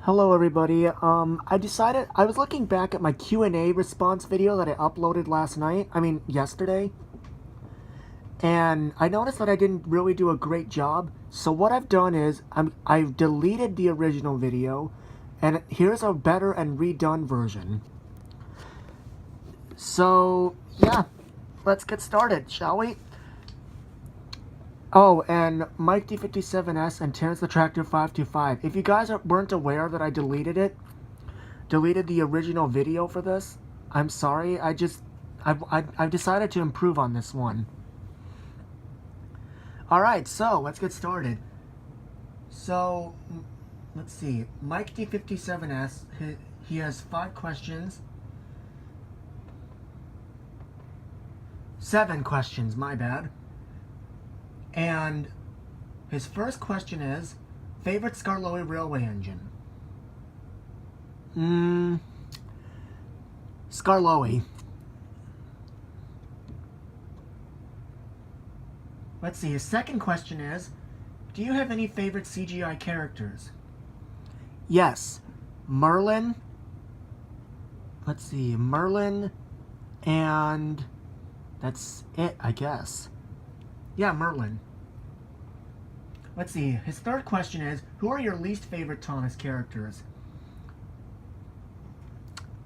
Hello everybody. I was looking back at my Q&A response video that I uploaded yesterday, and I noticed that I didn't really do a great job. So what I've done is I've deleted the original video, and here's a better and redone version. So, yeah, let's get started, shall we? Oh, and Mike D57S and Terrence the Tractor 525. If you guys weren't aware that I deleted the original video for this, I'm sorry. I've decided to improve on this one. Alright, so let's get started. So, let's see. Mike D57S, he has 5 questions. 7 questions, my bad. And his first question is, favorite Skarloey railway engine? Skarloey. Let's see, his second question is, do you have any favorite CGI characters? Yes, Merlin. Let's see, Merlin, and that's it, I guess. Yeah, Merlin. Let's see, his third question is, who are your least favorite Thomas characters?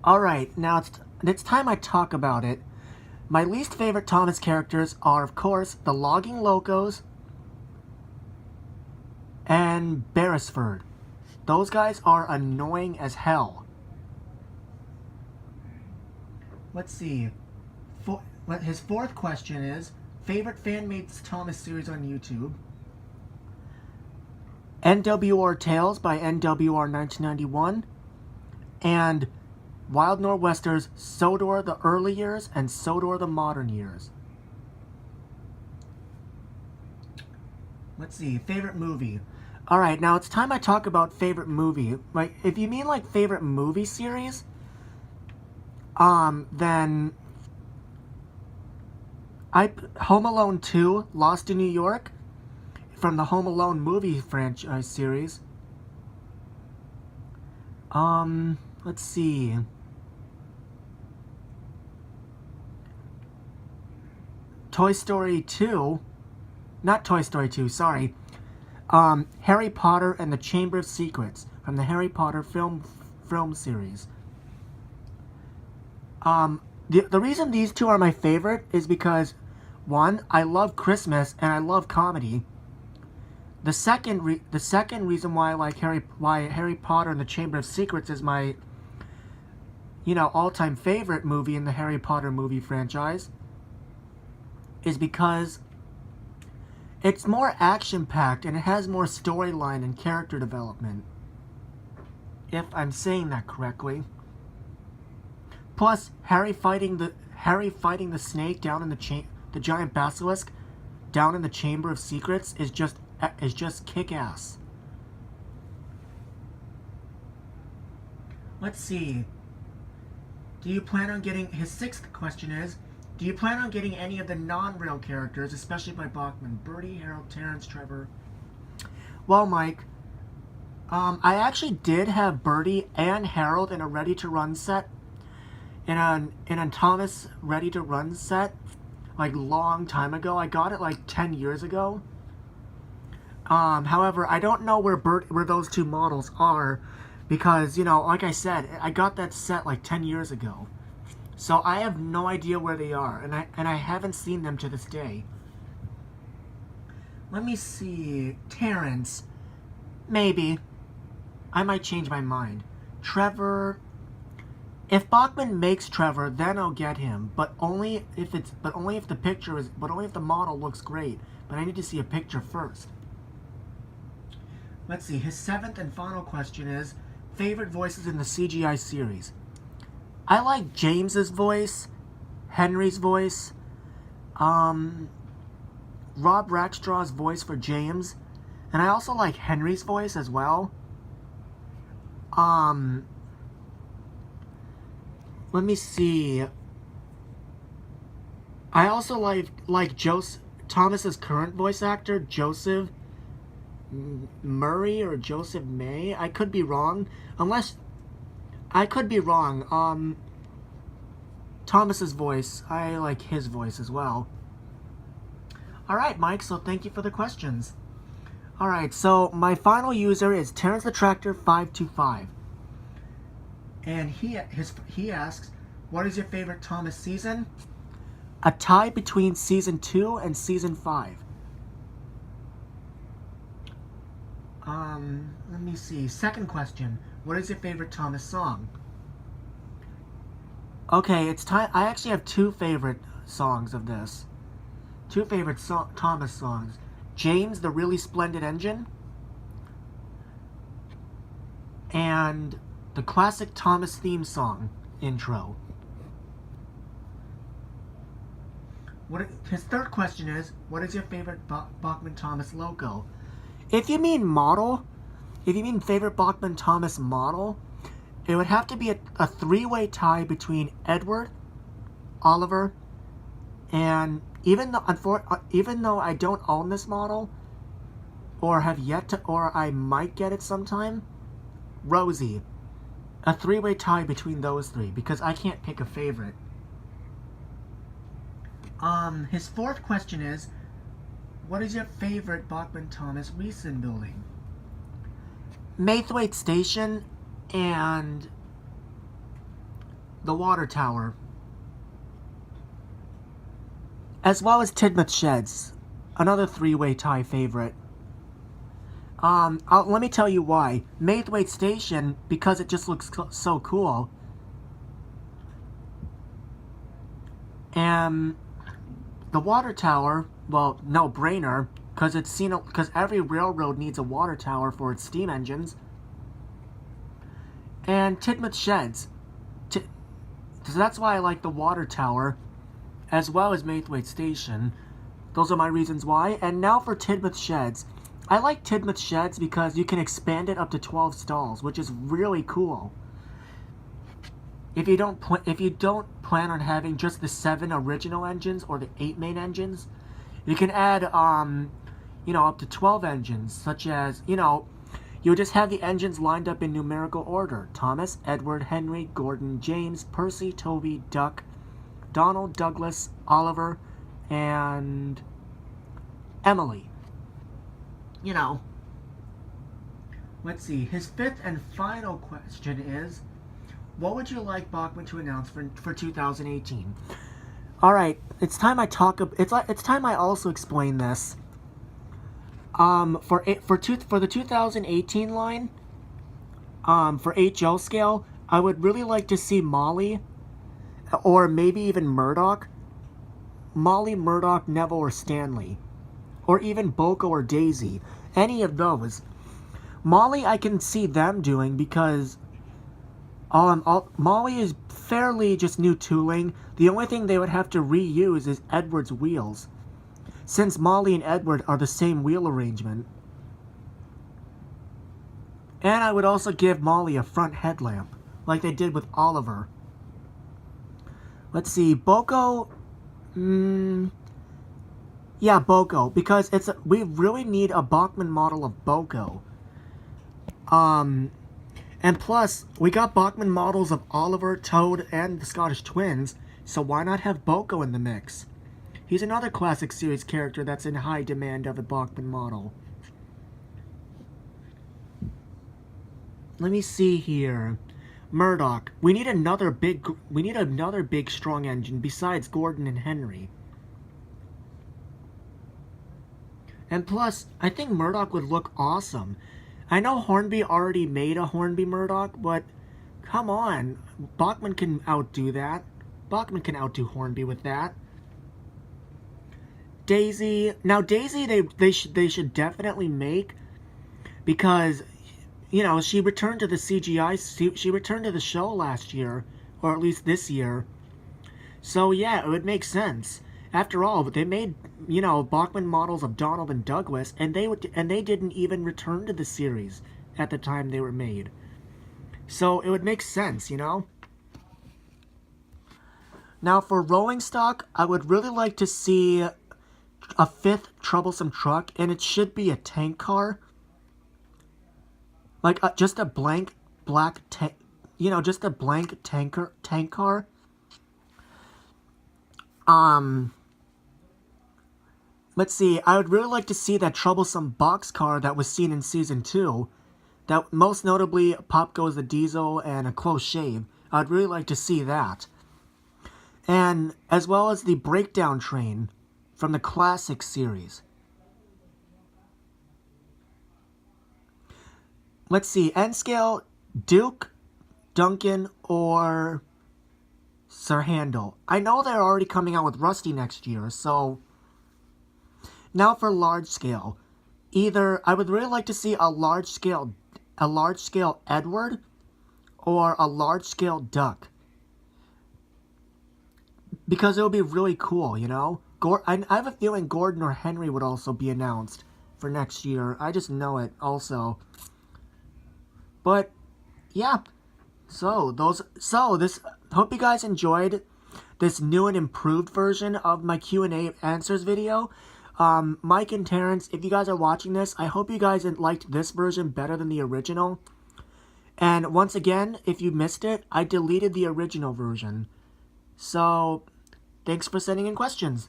Alright, now it's time I talk about it. My least favorite Thomas characters are, of course, the Logging Locos and Beresford. Those guys are annoying as hell. Let's see. His fourth question is, favorite fan-made Thomas series on YouTube? NWR Tales by NWR 1991 and Wild Nor'Westers Sodor the Early Years and Sodor the Modern Years. Let's see, favorite movie. Alright, now it's time I talk about favorite movie. Like, if you mean like favorite movie series, then Home Alone 2, Lost in New York, from the Home Alone movie franchise series. Let's see. Toy Story 2. Not Toy Story 2, sorry. Harry Potter and the Chamber of Secrets from the Harry Potter film series. The reason these two are my favorite is because, one, I love Christmas and I love comedy. The second reason why I like Harry Potter and the Chamber of Secrets is my, all-time favorite movie in the Harry Potter movie franchise is because it's more action-packed and it has more storyline and character development. If I'm saying that correctly. Plus, Harry fighting the snake down in the giant basilisk down in the Chamber of Secrets is just kick-ass. Let's see. Do you plan on getting... His sixth question is, do you plan on getting any of the non-rail characters, especially by Bachman? Birdie, Harold, Terrence, Trevor. Well, Mike, I actually did have Birdie and Harold in a ready-to-run set. In a Thomas ready-to-run set, like, long time ago. I got it, like, 10 years ago. However, I don't know where those two models are because, like I said, I got that set like 10 years ago. So I have no idea where they are, and I haven't seen them to this day. Let me see. Terrence. Maybe. I might change my mind. Trevor. If Bachman makes Trevor, then I'll get him, but only if the model looks great. But I need to see a picture first. Let's see, his seventh and final question is, favorite voices in the CGI series. I like James's voice, Henry's voice, Rob Rackstraw's voice for James, and I also like Henry's voice as well. Let me see. I also like Thomas's current voice actor, Joseph Murray or Joseph May. I could be wrong. Unless... I could be wrong. Thomas's voice. I like his voice as well. Alright, Mike, so thank you for the questions. Alright, so my final user is Terrence the Tractor 525. And he asks, what is your favorite Thomas season? A tie between season 2 and season 5. Let me see. Second question. What is your favorite Thomas song? Okay, it's time. I actually have two favorite songs of this. Two favorite Thomas songs. James, the Really Splendid Engine. And the classic Thomas theme song intro. His third question is, what is your favorite Bachman-Thomas logo? If you mean model, if you mean favorite Bachman-Thomas model, it would have to be a three-way tie between Edward, Oliver, and even though I don't own this model, or have yet to, or I might get it sometime, Rosie. A three-way tie between those three, because I can't pick a favorite. His fourth question is, what is your favorite Bachman-Thomas recent building? Maithwaite Station and the Water Tower. As well as Tidmouth Sheds. Another three-way tie favorite. Let me tell you why. Maithwaite Station, because it just looks so cool. And the Water Tower, well, no brainer, because every railroad needs a water tower for its steam engines. And Tidmouth Sheds. So that's why I like the Water Tower, as well as Maithwaite Station. Those are my reasons why. And now for Tidmouth Sheds. I like Tidmouth Sheds because you can expand it up to 12 stalls, which is really cool. If you don't plan on having just the 7 original engines or the 8 main engines, you can add up to 12 engines, such as, you'll just have the engines lined up in numerical order. Thomas, Edward, Henry, Gordon, James, Percy, Toby, Duck, Donald, Douglas, Oliver, and Emily. Let's see. His fifth and final question is, what would you like Bachman to announce for 2018? All right, it's time I it's time I also explain this. For the 2018 line, for HL scale, I would really like to see Molly, or maybe even Murdoch. Molly, Murdoch, Neville, or Stanley, or even Boko or Daisy. Any of those. Molly, I can see them doing because Molly is fairly just new tooling. The only thing they would have to reuse is Edward's wheels, since Molly and Edward are the same wheel arrangement. And I would also give Molly a front headlamp, like they did with Oliver. Let's see, Boko. Yeah, Boko, because we really need a Bachman model of Boko. And plus, we got Bachman models of Oliver, Toad, and the Scottish Twins, so why not have Boko in the mix? He's another classic series character that's in high demand of a Bachman model. Let me see here. Murdoch. We need another big strong engine besides Gordon and Henry. And plus, I think Murdoch would look awesome. I know Hornby already made a Hornby Murdoch, but come on. Bachman can outdo that. Bachman can outdo Hornby with that. Daisy. Now, Daisy, they should definitely make, because, she returned to the CGI. She returned to the show last year, or at least this year. So, yeah, it would make sense. After all, they made, Bachman models of Donald and Douglas, and they didn't even return to the series at the time they were made. So it would make sense, Now for rolling stock, I would really like to see a 5th troublesome truck, and it should be a tank car. Like just a blank black just a blank tank car. Let's see. I would really like to see that troublesome boxcar that was seen in season 2. That most notably Pop Goes the Diesel and A Close Shave. I'd really like to see that. And as well as the breakdown train from the classic series. Let's see. N scale, Duke, Duncan, or Sir Handel. I know they're already coming out with Rusty next year, so now for large scale. Either I would really like to see a large scale Edward or a large scale Duck. Because it would be really cool, you know? I have a feeling Gordon or Henry would also be announced for next year. I just know it also. But yeah. Hope you guys enjoyed this new and improved version of my Q&A answers video. Mike and Terrence, if you guys are watching this, I hope you guys liked this version better than the original. And once again, if you missed it, I deleted the original version. So, thanks for sending in questions.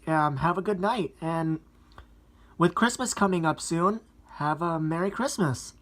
Have a good night. And with Christmas coming up soon, have a Merry Christmas.